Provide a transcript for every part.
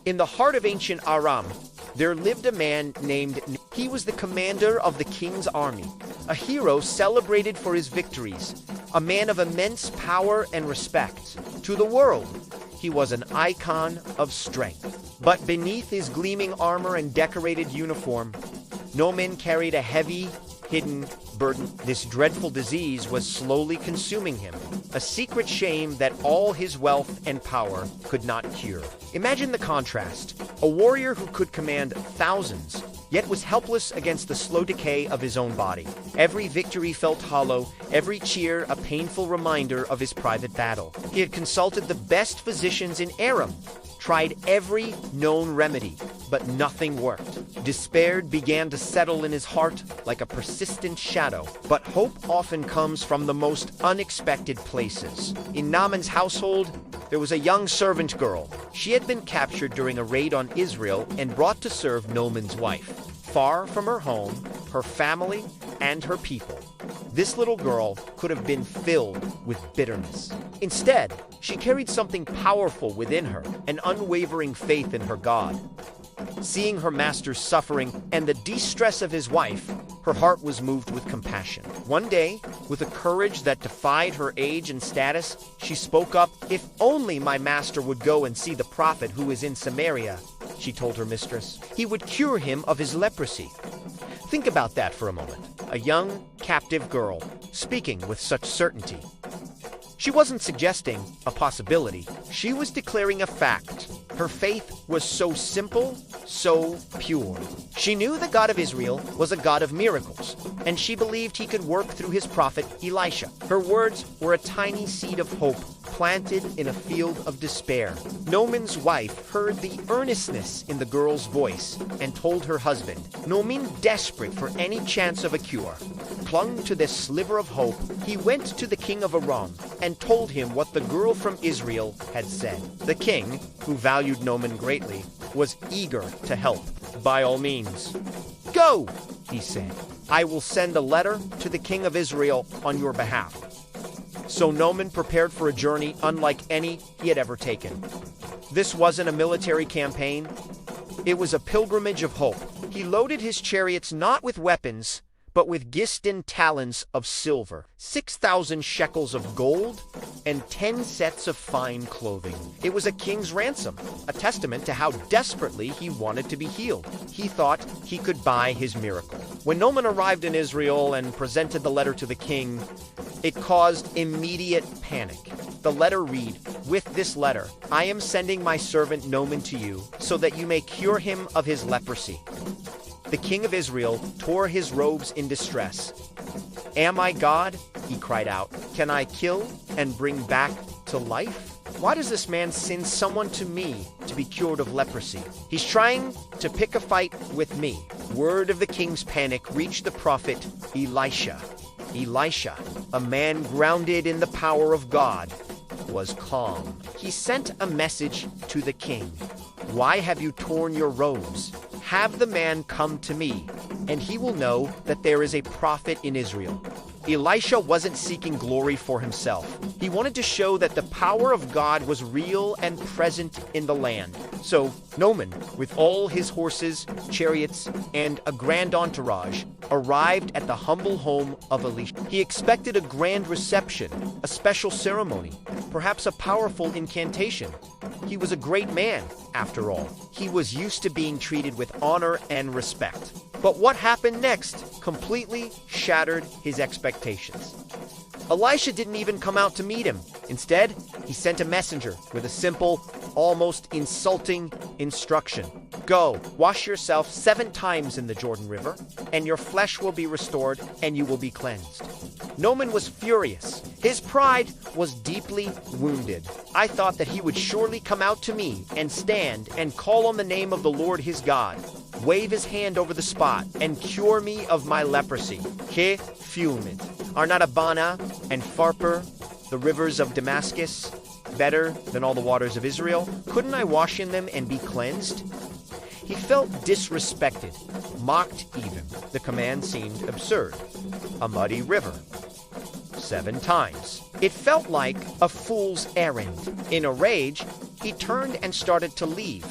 In the heart of ancient Aram, there lived a man named Naaman. He was the commander of the king's army, a hero celebrated for his victories, a man of immense power and respect. To the world, he was an icon of strength. But beneath his gleaming armor and decorated uniform, Naaman carried a heavy, hidden burden. This dreadful disease was slowly consuming him, a secret shame that all his wealth and power could not cure. Imagine the contrast. A warrior who could command thousands, yet was helpless against the slow decay of his own body. Every victory felt hollow, every cheer a painful reminder of his private battle. He had consulted the best physicians in Aram, tried every known remedy, but nothing worked. Despair began to settle in his heart like a persistent shadow. But hope often comes from the most unexpected places. In Naaman's household, there was a young servant girl. She had been captured during a raid on Israel and brought to serve Naaman's wife. Far from her home, her family, and her people, this little girl could have been filled with bitterness. Instead, she carried something powerful within her, an unwavering faith in her God. Seeing her master's suffering and the distress of his wife, her heart was moved with compassion. One day, with a courage that defied her age and status, she spoke up. "If only my master would go and see the prophet who is in Samaria," she told her mistress. "He would cure him of his leprosy." Think about that for a moment. A young, captive girl, speaking with such certainty. She wasn't suggesting a possibility. She was declaring a fact. Her faith was so simple, so pure. She knew the God of Israel was a God of miracles, and she believed he could work through his prophet Elisha. Her words were a tiny seed of hope planted in a field of despair. Naaman's wife heard the earnestness in the girl's voice and told her husband. Naaman, desperate for any chance of a cure, clung to this sliver of hope. He went to the king of Aram and told him what the girl from Israel had said. The king, who valued Naaman greatly, was eager to help. "By all means, go," he said. "I will send a letter to the king of Israel on your behalf." So Naaman prepared for a journey unlike any he had ever taken. This wasn't a military campaign. It was a pilgrimage of hope. He loaded his chariots not with weapons, but with Gistan talents of silver, 6,000 shekels of gold, and 10 sets of fine clothing. It was a king's ransom, a testament to how desperately he wanted to be healed. He thought he could buy his miracle. When Naaman arrived in Israel and presented the letter to the king, it caused immediate panic. The letter read, "With this letter, I am sending my servant Naaman to you, so that you may cure him of his leprosy." The king of Israel tore his robes in distress. "Am I God?" he cried out. "Can I kill and bring back to life? Why does this man send someone to me to be cured of leprosy? He's trying to pick a fight with me." Word of the king's panic reached the prophet Elisha. Elisha, a man grounded in the power of God, was calm. He sent a message to the king. "Why have you torn your robes? Have the man come to me, and he will know that there is a prophet in Israel." Elisha wasn't seeking glory for himself. He wanted to show that the power of God was real and present in the land. So Naaman, with all his horses, chariots, and a grand entourage, arrived at the humble home of Elisha. He expected a grand reception, a special ceremony, perhaps a powerful incantation. He was a great man, after all. He was used to being treated with honor and respect. But what happened next completely shattered his expectations. Elisha didn't even come out to meet him. Instead, he sent a messenger with a simple, almost insulting instruction. "Go, wash yourself 7 times in the Jordan River, and your flesh will be restored, and you will be cleansed." Naaman was furious. His pride was deeply wounded. "I thought that he would surely come out to me and stand and call on the name of the Lord his God, wave his hand over the spot, and cure me of my leprosy. He fulmint. Are not Abana and Pharpar, the rivers of Damascus, better than all the waters of Israel? Couldn't I wash in them and be cleansed?" He felt disrespected, mocked even. The command seemed absurd. A muddy river. 7 times. It felt like a fool's errand. In a rage, he turned and started to leave.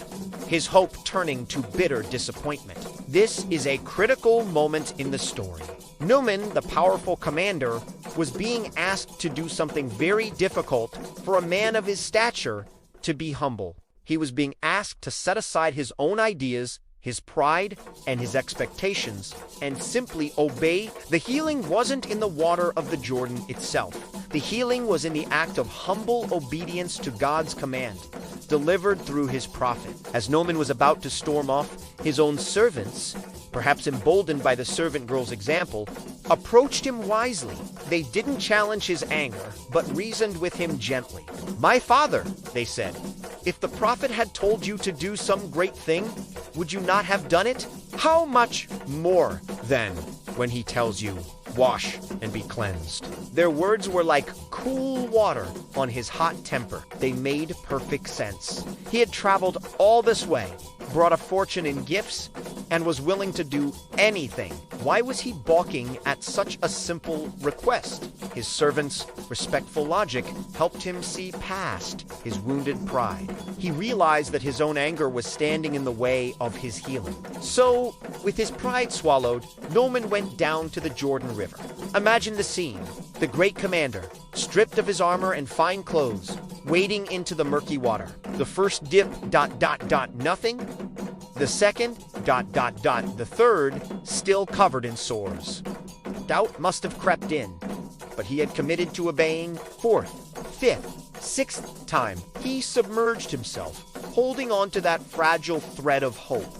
his hope turning to bitter disappointment. This is a critical moment in the story. Naaman, the powerful commander, was being asked to do something very difficult for a man of his stature to be humble. He was being asked to set aside his own ideas, his pride, and his expectations, and simply obey. The healing wasn't in the water of the Jordan itself. The healing was in the act of humble obedience to God's command, delivered through his prophet. As Naaman was about to storm off, his own servants, perhaps emboldened by the servant girl's example, approached him wisely. They didn't challenge his anger, but reasoned with him gently. "My father," they said, "if the prophet had told you to do some great thing, would you not have done it? How much more, then, when he tells you, 'Wash and be cleansed'?" Their words were like cool water on his hot temper. They made perfect sense. He had traveled all this way, brought a fortune in gifts, and was willing to do anything. Why was he balking at such a simple request? His servant's respectful logic helped him see past his wounded pride. He realized that his own anger was standing in the way of his healing. So, with his pride swallowed, Naaman went down to the Jordan River. Imagine the scene. The great commander, stripped of his armor and fine clothes, wading into the murky water. The first dip, nothing. The second, the third, still covered in sores. Doubt must have crept in, but he had committed to obeying. Fourth, fifth, sixth time, he submerged himself, holding on to that fragile thread of hope.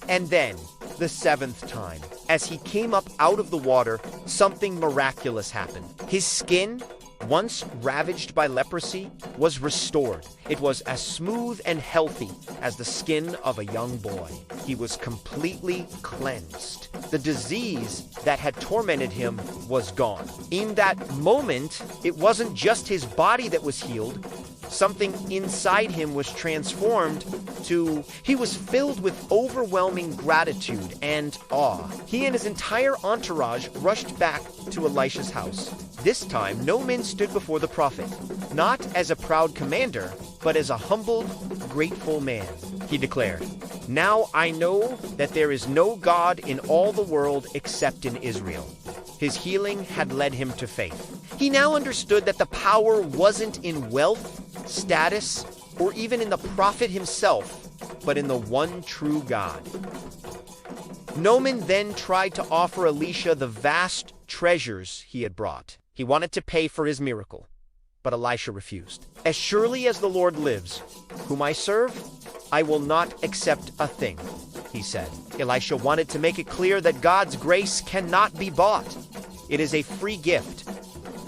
And then, the seventh time, as he came up out of the water, something miraculous happened. His skin, once ravaged by leprosy, was restored. It was as smooth and healthy as the skin of a young boy. He was completely cleansed. The disease that had tormented him was gone. In that moment, it wasn't just his body that was healed. Something inside him was transformed to... He was filled with overwhelming gratitude and awe. He and his entire entourage rushed back to Elisha's house. This time, Naaman stood before the prophet, not as a proud commander, but as a humbled, grateful man. He declared, "Now I know that there is no God in all the world except in Israel." His healing had led him to faith. He now understood that the power wasn't in wealth, status, or even in the prophet himself, but in the one true God. Naaman then tried to offer Elisha the vast treasures he had brought. He wanted to pay for his miracle, but Elisha refused. "As surely as the Lord lives, whom I serve, I will not accept a thing," he said. Elisha wanted to make it clear that God's grace cannot be bought. It is a free gift.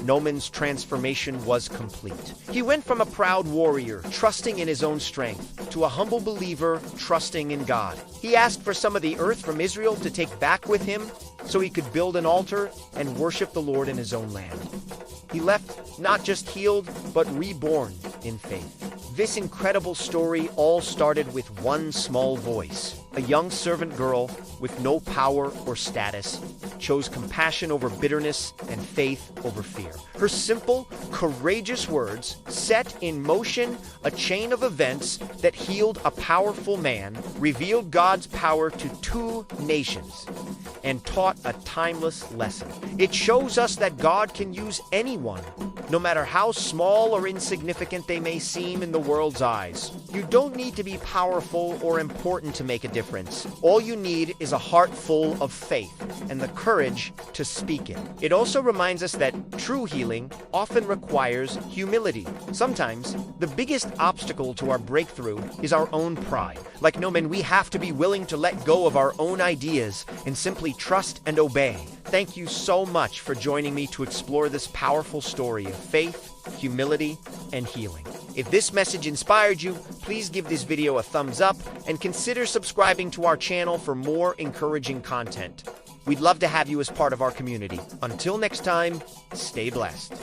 Naaman's transformation was complete. He went from a proud warrior, trusting in his own strength, to a humble believer, trusting in God. He asked for some of the earth from Israel to take back with him so he could build an altar and worship the Lord in his own land. He left not just healed, but reborn in faith. This incredible story all started with one small voice. A young servant girl with no power or status chose compassion over bitterness and faith over fear. Her simple, courageous words set in motion a chain of events that healed a powerful man, revealed God's power to 2 nations, and taught a timeless lesson. It shows us that God can use anyone, no matter how small or insignificant they may seem in the world's eyes. You don't need to be powerful or important to make a difference. All you need is a heart full of faith and the courage to speak it. It also reminds us that true healing often requires humility. Sometimes, the biggest obstacle to our breakthrough is our own pride. Like Naaman, we have to be willing to let go of our own ideas and simply trust and obey. Thank you so much for joining me to explore this powerful story of faith, humility, and healing. If this message inspired you, please give this video a thumbs up and consider subscribing to our channel for more encouraging content. We'd love to have you as part of our community. Until next time, stay blessed.